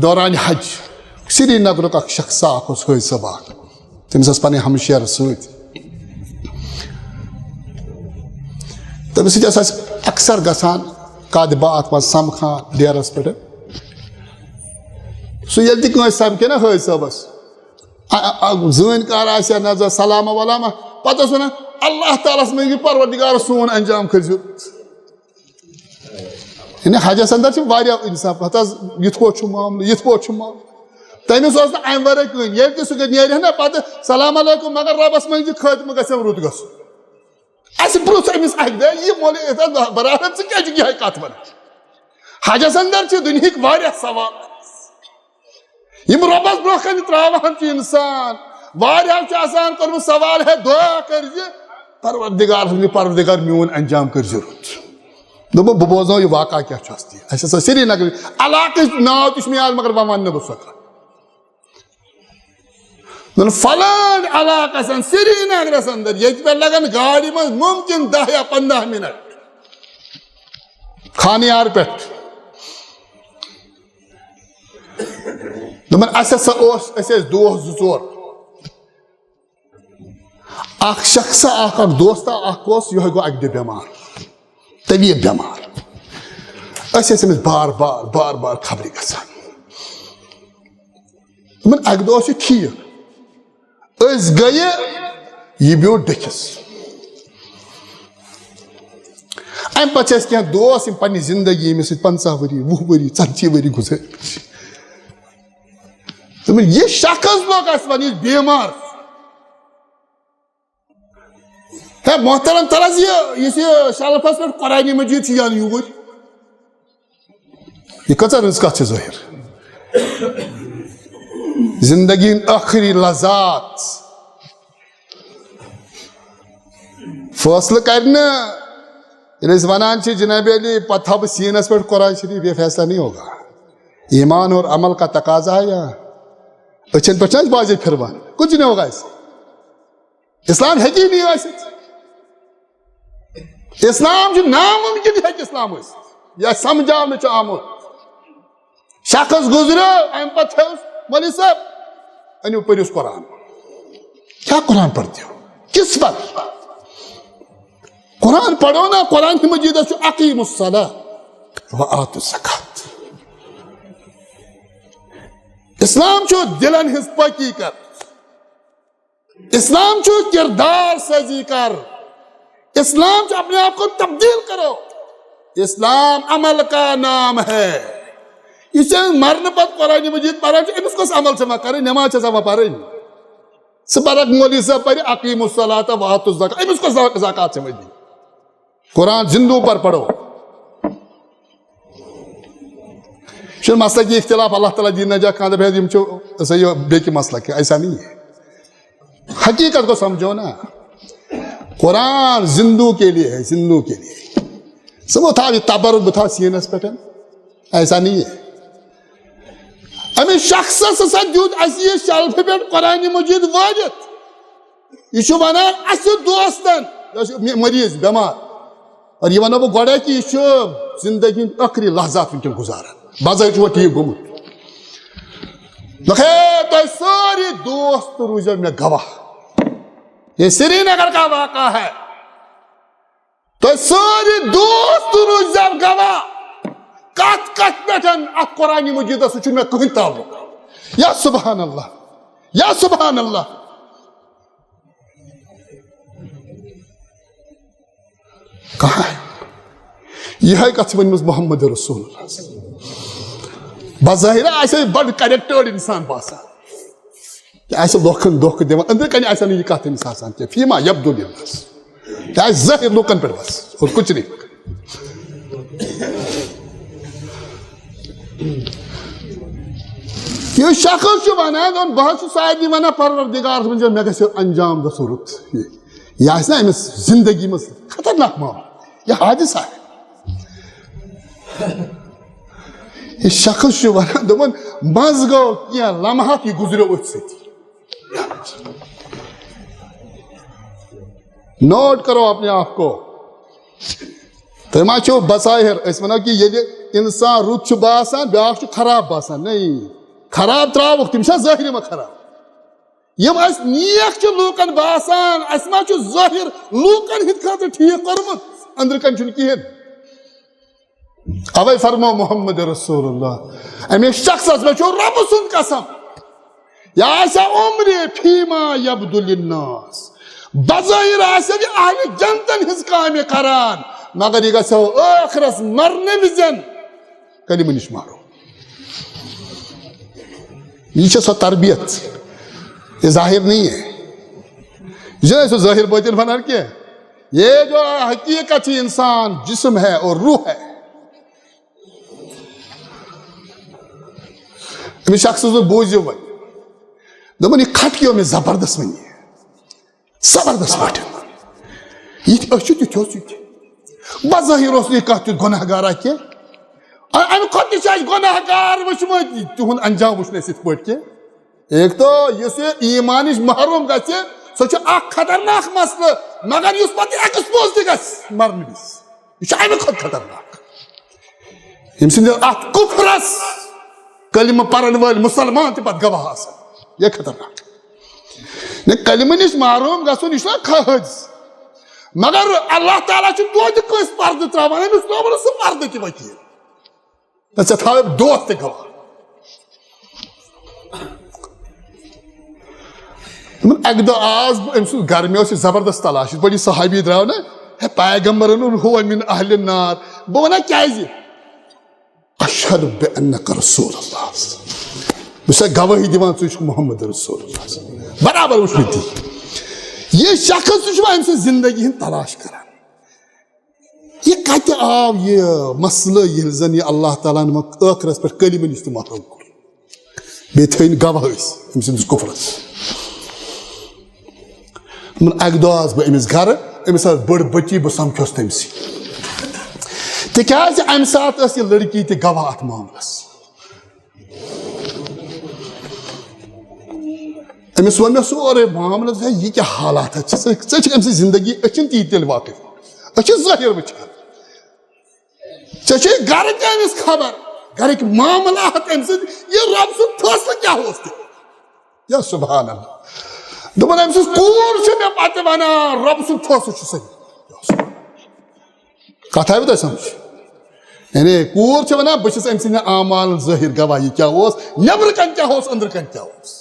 دوران حج سری نگرک اخ شخص حٲج صٲب اکھ تٔمِس پنٕنۍ ہمشیر سۭتۍ تٔمِس سۭتۍ ٲس اَسہِ اکثر گژھان کتھ باتھ منٛز سمکھان ڈیرس پٮ۪ٹھ سُہ ییٚلہِ تہِ کٲنٛسہِ سمکھے نا حٲج صٲبس زٲنۍ کار آسہِ یا نظر سلامہ ولاما پتہٕ اوس ونان اللہ تعالیٰ ہس منٛگِو پروردگار سون انجام کٔرۍزیو یعنی حجس اندر چھِ واریاہ انصاف ہتہٕ حظ یِتھ پٲٹھۍ چھُ معاملہٕ یِتھ پٲٹھۍ چھُ معاملہٕ تٔمِس اوس نہٕ امہِ ورٲے کٕہٕنۍ ییٚلہِ تہِ سُہ نیرِ ہا نا پتہٕ سلام علیکُم مگر رۄبس منٛگزِ خٲتمہٕ گژھٮ۪م رُت گژھُن اَسہِ پرٛژھ أمِس اکہِ دۄہ یہِ مولوی برادر ژٕ کیٛازِ چھُکھ یِہے کتھ ونان حجس اندر چھِ دُنہِکۍ واریاہ سوال یِم رۄبس برونٛہہ کنہِ تراوان چھِ انسان واریاہو چھُ آسان کوٚرمُت سوال ہے دعا کٔرزِ پروردگار میون انجام کٔرزِ رُت دوٚپُن بہٕ بوزناو یہِ واقعہ کیٛاہ چھُ اَسہِ اَسہِ ہسا سری نگر علاقٕچ ناو تہِ چھُ مےٚ یاد مگر وۄنۍ ونہٕ نہٕ بہٕ سۄ کتھ دوٚپُن فلٲنۍ علاقہٕ آسن سری نگرس اندر ییٚتہِ پٮ۪ٹھ لگن گاڑِ منٛز مُمکِن 10 یا 15 منٹ خانیار پٮ۪ٹھ دوٚپُن اَسہِ ہسا اوس أسۍ ٲسۍ دوس 2-4 اکھ شخصا اکھ دوستا اکھ اوس یِہوے گوٚو اکہِ دۄہ بٮ۪مار طبیعت بٮ۪مار أسۍ ٲسۍ أمِس بار بار خبرِ گژھان دوٚپُن اکہِ دۄہ اوس یہِ ٹھیٖک أسۍ گٔیہِ یہِ بیوٗٹھ ڈٔکھِس امہِ پتہٕ چھِ اَسہِ کینٛہہ دوس یِم پننہِ زندگی ییٚمِس سۭتۍ 50 ؤری 20 ؤری 40 ؤری گُزٲرۍ دوٚپُن یہِ شخص لوگ اَسہِ وۄنۍ یُس بٮ۪مار ہے محترم تل حظ یُس یہِ شلفس پٮ۪ٹھ قرآنِ مجیٖد چھُ یَنہٕ یوٗرۍ یہِ کۭژاہ رٕژ کتھ چھِ ظٲہِر زندگی ہٕنٛدۍ ٲخری لذات فٲصلہٕ کرِ نہٕ ییٚلہِ أسۍ ونان چھِ جناب علی پتہٕ تھاو بہٕ سیٖنس پٮ۪ٹھ قرآن شریٖف یہ فیصلہ نہیں ہوگا ایمان اور عمل کا تقاضا ہے یا أچھن پٮ۪ٹھ چھِ أسۍ بازے پھِروان کچھ نہیں ہوگا اَسہِ اسلام ہیٚکی نہٕ ٲسِتھ اسلام چھُ نامُمکِن ہیٚکہِ اسلام ٲسِتھ یہِ سمجھاونہٕ چھُ آمُت شخص گُزریو امہِ پتہٕ تھٲوُس مولوی صٲب أنِو پٔرِوُس قرآن کیا قرآن پڑھتے ہو کس وقت قرآن پڑھو نا قرآن مجیدس چھُ اقیمُ الصلاۃ وآتُوا الزکات اسلام چھُ دلن ہٕنٛز پٲکی کر اسلام چھُ کردار سازی کر اسلام چھُ اپنے آپ کو تبدیل کرو اسلام عمل کا نام ہے یہ مرنے پتہٕ قرآن مجید پران چھُ أمِس کۄس عمل چھِ وۄنۍ کرٕنۍ نٮ۪ماز چھےٚ سا وۄنۍ پرٕنۍ ژٕ پرکھ مولوی صٲب پرِ اقیمُ الصلاۃ وآتُوا الزکات أمِس کۄس زکات چھےٚ وۄنۍ دِنۍ قرآن زندوں پر پڑھو چھُنہٕ مسلہٕ کہِ اختلاف اللہ تعالیٰ دی نجات کانٛہہ دپہِ یِم چھِ ہسا یہِ بیٚکہِ مسلہٕ کہِ ایسا نہیں ہے حقیقت کو سمجھو نا قرآن زندوں کے لیے ہے زندوں کے لیے سُہ مہ تھاو یہِ تبرُک بہٕ تھاو سیٖنس پٮ۪ٹھ ایسا نہیں ہے أمِس شخصس ہسا دیُت اَسہِ یہِ شلفہِ پٮ۪ٹھ قرآنِ مجیٖد وٲلِتھ یہِ چھُ ونان اَسہِ دوستن یہِ چھُ مریض بٮ۪مار اور یہِ ونو بہٕ گۄڈے کہِ یہِ چھُ زندگی ہٕنٛدۍ ٲخری لحظات وٕنکٮ۪ن گُزاران بظٲہر چھُ وۄنۍ ٹھیٖک گوٚمُت دوٚپُکھ ہے تُہۍ سٲری دوس تہٕ روٗزِو مےٚ گواہ یہ سری نگر کا واقعہ ہے تُہۍ سٲری دوس تہٕ روٗزِو گواہ کتھ کتھ پٮ۪ٹھ اتھ قرآنِ مجیٖدس سۭتۍ چھُنہٕ مےٚ کٕہٕنۍ تعلق یا سبحان اللہ یا سبحان اللہ کہاں ہے یِہے کتھ چھِ ؤنمٕژ محمد رسول اللہ بظٲہر آسہِ بڑٕ کریکٹٲرڈ انسان باسان یہِ آسہِ لُکن دھوکہٕ دِوان أنٛدرٕ کَنہِ آسہِ نہٕ یہِ کتھ أمِس آسان کینٛہہ فیٖما یبدو لِلناس یہِ آسہِ ظٲہِر لُکن پٮ۪ٹھ بس اور کچھ نہیں یہِ شخص چھُ ونان دپان بہٕ حظ چھُس سارنٕے ونان پروردگارس منٛز مےٚ گژھِ انجام گژھُن رُت یہِ آسہِ نا أمِس زندگی منٛز خطرناک معاملہٕ یہِ حادثہ ہے یہِ شخص چھُ ونان دپان منٛزٕ گوٚو کینٛہہ لمحات یہِ گُزریو أتھۍ سۭتی نوٹ کرو اپنے آپ کو تُہۍ ما چھِو بظاہر أسۍ ونو کہِ ییٚلہِ انسان رت باسان بیاکھ خراب باسان نہیں خراب تراوک تم ظاہر ما خراب یم اس نیک لوکن باسان اس ما ظاہر لوکن ہند خاطر ٹھیک کرمت اندر کن چھ کہین اوے فرمو محمد رسول اللہ امی شخص میں رب سند قسم یا عمر فیما یبدو للناس بظاہر اہل جنتن ہز کام کران مگر یہ گھو آخرس مرنے وزن کلمہ نش مارو یہ سو تربیت یہ ظاہر نہیں ہے یہ سو ظاہر باطن فنر کیا یہ جو حقیقت انسان جسم ہے اور روح ہے امی شخص بوزیو وی دپن یہ کھٹکیو میں زبردست ونی زبردست پاٹھن یہ اچھو تیو بظاہر اس یہ کت گناہ گارا کی ام کھت گناہ گار وچمت تہد انجام وچن ست پہ کی ایک تو اس ایمانش محروم گھِ سہ اخ خطرناک مسئلہ مگر اس پتہ ایکسپوز تہ گژھِ مرنے وز یہ امہ کھت خطرناک یم سند ات کفرس کلمہ پرن ول مسلمان تہ پتہ گواہ آسان یہ خطرناک کلمہ نش معروم گھن یہ حٲدث مگر اللہ تعالیٰ توتہ کس پردہ تراوان امس تھوٚو سہ پردہ تہ وکیل ژےٚ تھاو دوست تہ گواہ اکہ دہ آس بہ أمۍ سُنٛد گھر مےٚ اوس یہِ زبردست تلاش یِتھ پٲٹھۍ یہِ صحابی درٛاو نا ہے پیغمبرن ہُو من اہل النار بہ ونہ کیازِ اشہد بانک رسول اللہ بہ چھُسے گواہی دِوان ژٕ چھُکھ محمد رسول اللہ برابر وٕچھمٕتۍ تی یہ شخص سہ أمۍ سٕنٛز زندگی ہند تلاش کران یہ کتہ آو یہ مسئلہ ییٚلہِ زن یہ اللہ تعالیٰ ہن ٲخرس پہ کلمہ نش تہ محروم کوٚر بیٚیہِ تھٲوِن گواہ أسۍ أمۍ سٕنٛدِس کفرس اکہ دہ آس بہ أمِس گھرٕ أمِس ٲس بٔڑ بچی بہ سمکھیوس تٔمۍ سٕے تِکیازِ امہِ ساتہٕ ٲس یہِ لڑکی تہِ گواہ اتھ معاملس أمس وون مےٚ سورُے معاملہٕ ہے یہ کیا حالات ہے ژٕ چھکھ أمۍ سٕنٛز زندگی أسۍ چھِنہٕ تیٖتۍ تیٚلہِ واقف أسۍ چھِ ظٲہر وٕچھان ژےٚ چھُے گرٕ تہِ أمِس خبر گرٕکۍ معاملات أمۍ سٕنٛدۍ یہِ رۄب سُنٛد فٲصلہٕ کیٛاہ اوس تہِ یا سبحان اللہ دوٚپُن أمۍ سٕنٛز کوٗر چھِ مےٚ پتہٕ ونان رۄب سُنٛد فٲصلہٕ چھُ صحیح کتھ آیوٕ تۄہہِ سمجھ یعنی کوٗر چھِ ونان بہٕ چھس أمۍ سٕنٛدٮ۪ن اعمالن ظٲہر گواہ یہِ کیٛاہ اوس نیبرٕ کن کیٛاہ اوس أنٛدرٕ کن کیٛاہ اوس